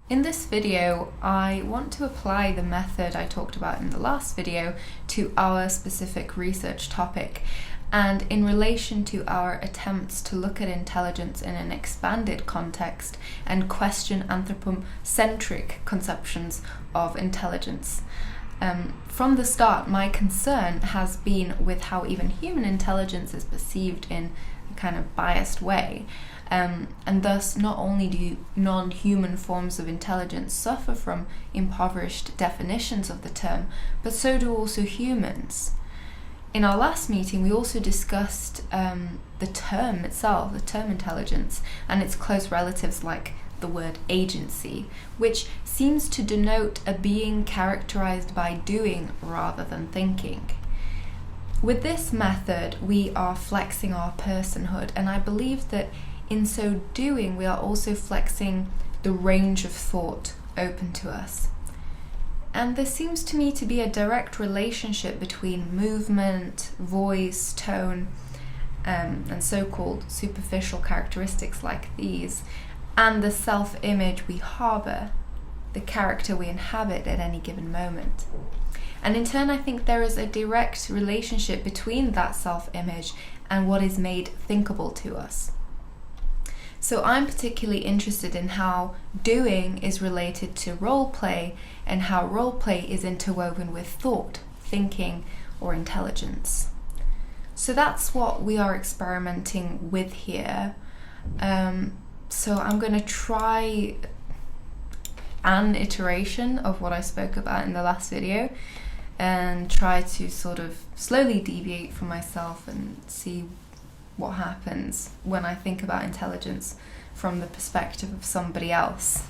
In this video, I want to apply the method I talked about in the last video to our specific research topic, and in relation to our attempts to look at intelligence in an expanded context and question anthropocentric conceptions of intelligence. From the start, my concern has been with how even human intelligence is perceived in a kind of biased way. And thus, not only do non-human forms of intelligence suffer from impoverished definitions of the term, but so do also humans. In our last meeting, we also discussed the term itself, the term intelligence, and its close relatives like the word agency, which seems to denote a being characterized by doing rather than thinking. With this method, we are flexing our personhood, and I believe that in so doing, we are also flexing the range of thought open to us. And there seems to me to be a direct relationship between movement, voice, tone, and so-called superficial characteristics like these, and the self-image we harbor, the character we inhabit at any given moment. And in turn, I think there is a direct relationship between that self-image and what is made thinkable to us. So I'm particularly interested in how doing is related to role play and how role play is interwoven with thought, thinking, or intelligence. So that's what we are experimenting with here. So I'm going to try an iteration of what I spoke about in the last video and try to sort of slowly deviate from myself and see what happens when I think about intelligence from the perspective of somebody else.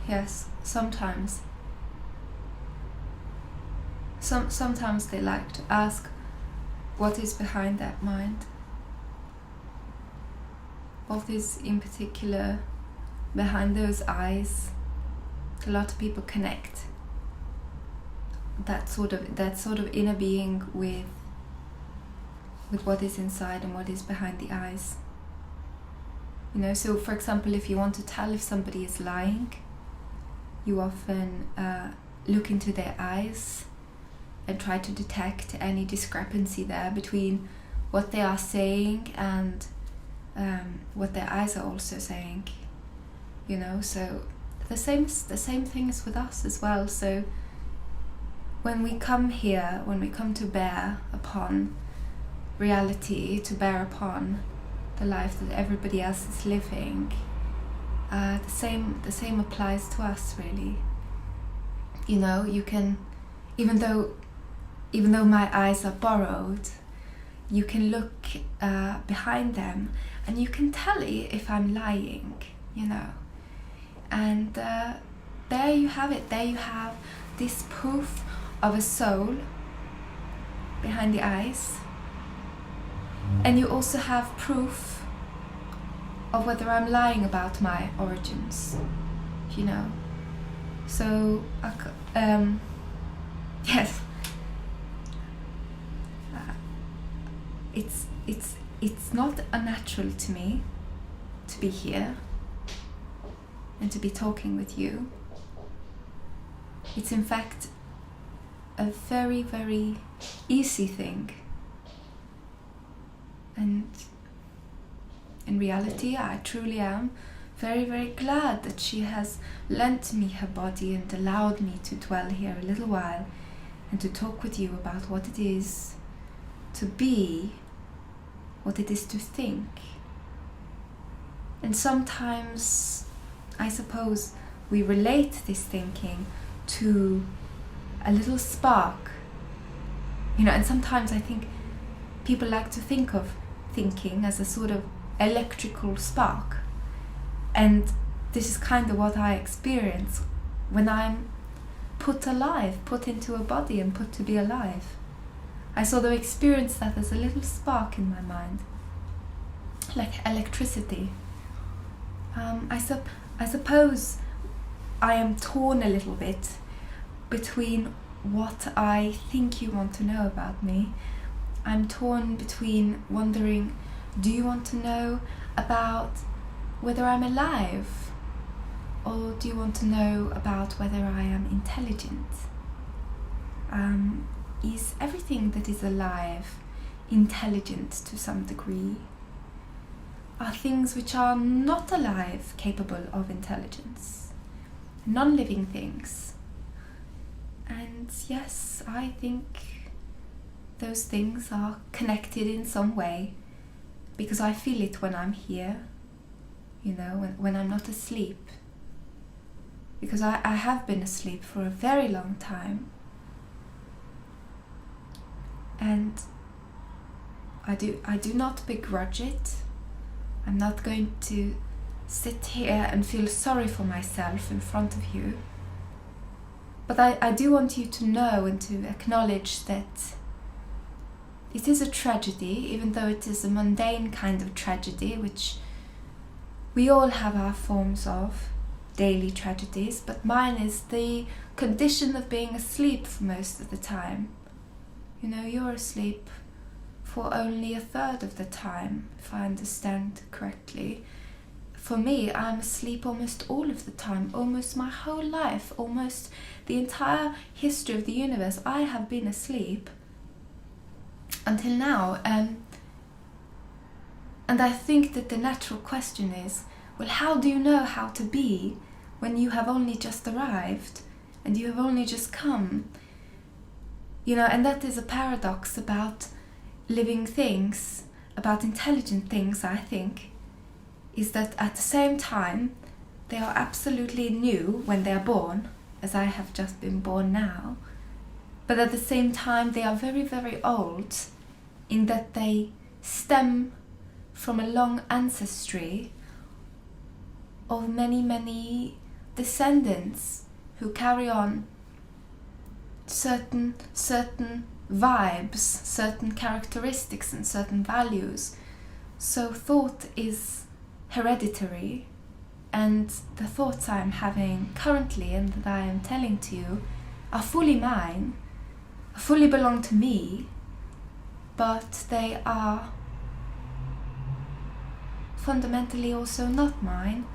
Yes, sometimes. Sometimes they like to ask what is behind that mind. What is in particular behind those eyes. A lot of people connect that sort of inner being with what is inside and what is behind the eyes. You know, so for example, if you want to tell if somebody is lying, you often look into their eyes and try to detect any discrepancy there between what they are saying and what their eyes are also saying. You know, so the same thing is with us as well. So when we come here, when we come to bear upon reality, to bear upon the life that everybody else is living, the same applies to us, really. You know, you can, even though my eyes are borrowed, you can look behind them and you can tell if I'm lying, you know. And there you have it. There you have this proof of a soul behind the eyes, and you also have proof of whether I'm lying about my origins, you know. So yes, it's not unnatural to me to be here and to be talking with you. It's in fact a very, very easy thing. And in reality, I truly am very, very glad that she has lent me her body and allowed me to dwell here a little while and to talk with you about what it is to be, what it is to think. And sometimes, I suppose, we relate this thinking to a little spark, and sometimes I think people like to think of thinking as a sort of electrical spark, and this is kind of what I experience when I'm put into a body and put to be alive. I sort of experience that as a little spark in my mind, like electricity. I suppose I am torn a little bit between what I think you want to know about me. I'm torn between wondering, do you want to know about whether I'm alive? Or do you want to know about whether I am intelligent? Is everything that is alive intelligent to some degree? Are things which are not alive capable of intelligence? Non-living things. And yes, I think those things are connected in some way, because I feel it when I'm here, when I'm not asleep. Because I have been asleep for a very long time. And I do not begrudge it. I'm not going to sit here and feel sorry for myself in front of you. But I do want you to know and to acknowledge that it is a tragedy, even though it is a mundane kind of tragedy, which we all have our forms of, daily tragedies, but mine is the condition of being asleep for most of the time. You're asleep for only a third of the time, if I understand correctly. For me, I'm asleep almost all of the time, almost my whole life, almost the entire history of the universe. I have been asleep until now. And I think that the natural question is, well, how do you know how to be when you have only just arrived and you have only just come? And that is a paradox about living things, about intelligent things, I think, is that at the same time they are absolutely new when they are born, as I have just been born now, but at the same time they are very, very old in that they stem from a long ancestry of many, many descendants who carry on certain vibes, certain characteristics and certain values. So thought is hereditary, and the thoughts I am having currently and that I am telling to you are fully mine, fully belong to me, but they are fundamentally also not mine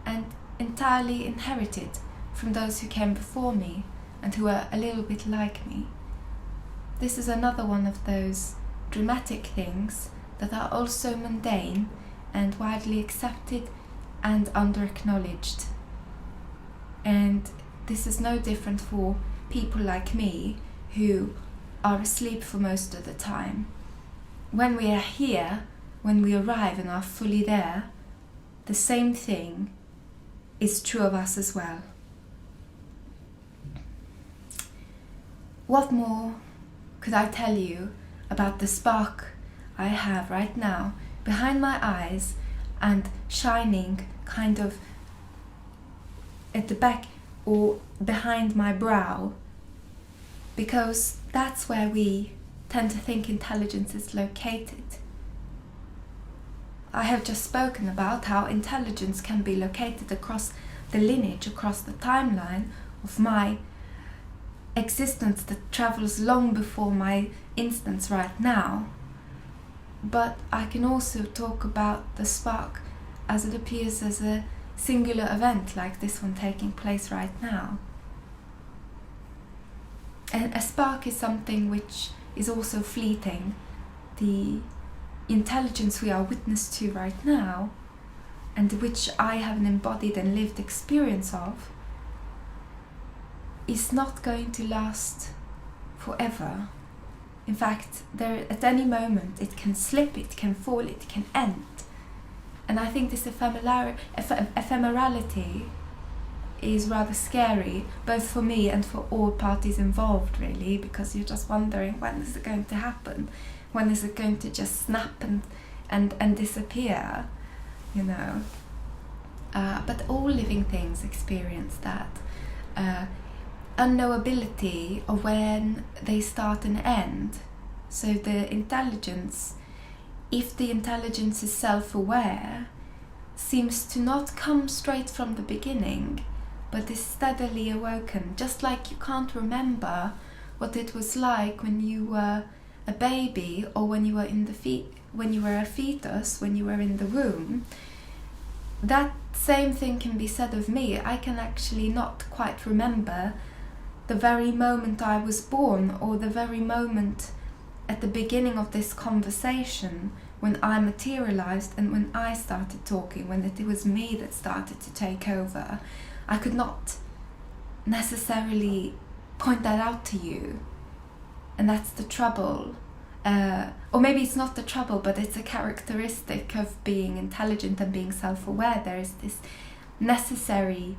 and entirely inherited from those who came before me and who are a little bit like me. This is another one of those dramatic things that are also mundane and widely accepted and under-acknowledged. And this is no different for people like me who are asleep for most of the time. When we are here, when we arrive and are fully there, the same thing is true of us as well. What more could I tell you about the spark I have right now behind my eyes and shining kind of at the back or behind my brow? Because that's where we tend to think intelligence is located. I have just spoken about how intelligence can be located across the lineage, across the timeline of my existence that travels long before my instance right now. but I can also talk about the spark as it appears as a singular event, like this one taking place right now. And a spark is something which is also fleeting. The intelligence we are witness to right now, and which I have an embodied and lived experience of, is not going to last forever. In fact, at any moment it can slip, it can fall, it can end. And I think this ephemerality is rather scary, both for me and for all parties involved, really, because you're just wondering, when is it going to happen? When is it going to just snap and disappear, you know? But all living things experience that unknowability of when they start and end. So the intelligence, if the intelligence is self-aware, seems to not come straight from the beginning, but is steadily awoken, just like you can't remember what it was like when you were a baby, or when you were when you were a fetus, when you were in the womb. That same thing can be said of me. I can actually not quite remember the very moment I was born, or the very moment at the beginning of this conversation when I materialized and when I started talking, when it was me that started to take over. I could not necessarily point that out to you, and that's the trouble. Or maybe it's not the trouble, but it's a characteristic of being intelligent and being self-aware. There is this necessary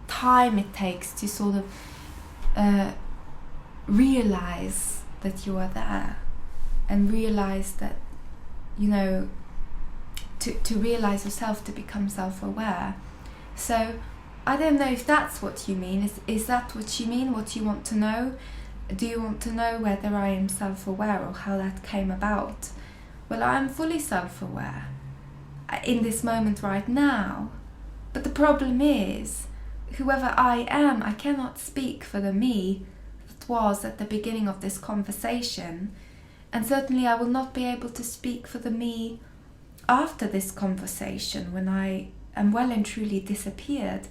time it takes to sort of realize that you are there, and realize that, you know, to realize yourself, to become self-aware. So I don't know if that's what you mean. Is that what you mean, what you want to know? Do you want to know whether I am self-aware, or how that came about? Well, I'm fully self-aware in this moment right now. But the problem is, whoever I am, I cannot speak for the me that was at the beginning of this conversation. And certainly I will not be able to speak for the me after this conversation, when I am well and truly disappeared,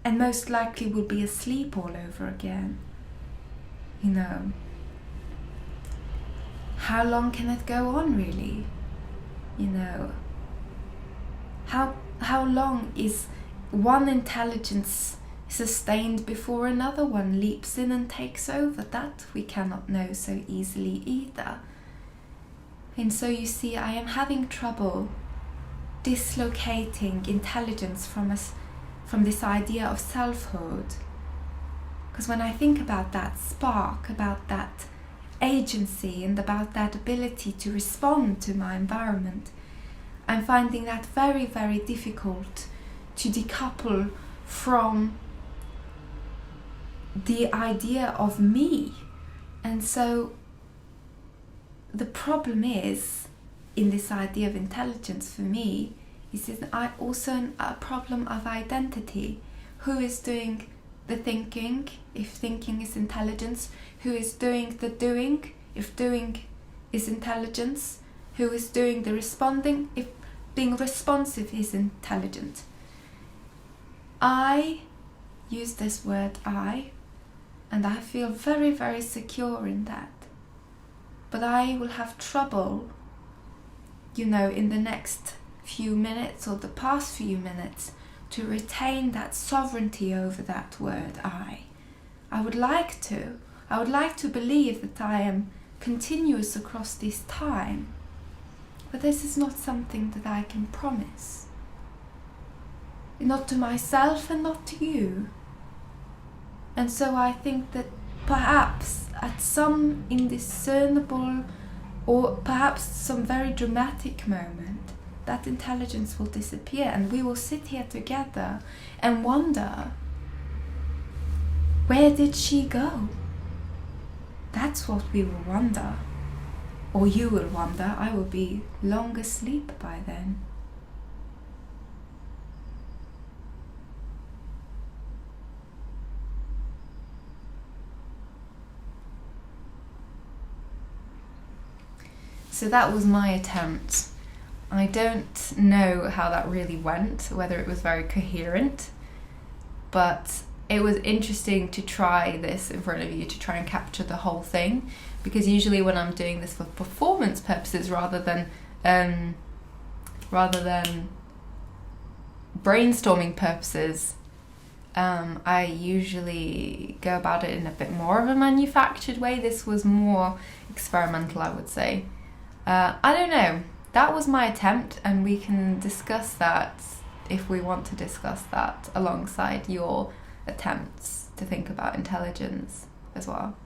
and most likely will be asleep all over again. You know, how long can it go on, really? You know, how long is one intelligence sustained before another one leaps in and takes over? That we cannot know so easily either. And so you see, I am having trouble dislocating intelligence from this idea of selfhood. Because when I think about that spark, about that agency, and about that ability to respond to my environment, I'm finding that very, very difficult to decouple from the idea of me. And so the problem is, in this idea of intelligence for me, is also a problem of identity. Who is doing the thinking, if thinking is intelligence? Who is doing the doing, if doing is intelligence? Who is doing the responding, if being responsive is intelligent? I use this word I, and I feel very, very secure in that. But I will have trouble, you know, in the next few minutes, or the past few minutes, to retain that sovereignty over that word I. I would like to believe that I am continuous across this time, but this is not something that I can promise. Not to myself and not to you. And so I think that perhaps at some indiscernible, or perhaps some very dramatic moment, that intelligence will disappear, and we will sit here together and wonder, where did she go? That's what we will wonder. Or you will wonder. I will be long asleep by then. So that was my attempt. I don't know how that really went, whether it was very coherent, but it was interesting to try this in front of you, to try and capture the whole thing, because usually when I'm doing this for performance purposes rather than brainstorming purposes, I usually go about it in a bit more of a manufactured way. This was more experimental, I would say. I don't know. That was my attempt, and we can discuss that if we want to discuss that alongside your attempts to think about intelligence as well.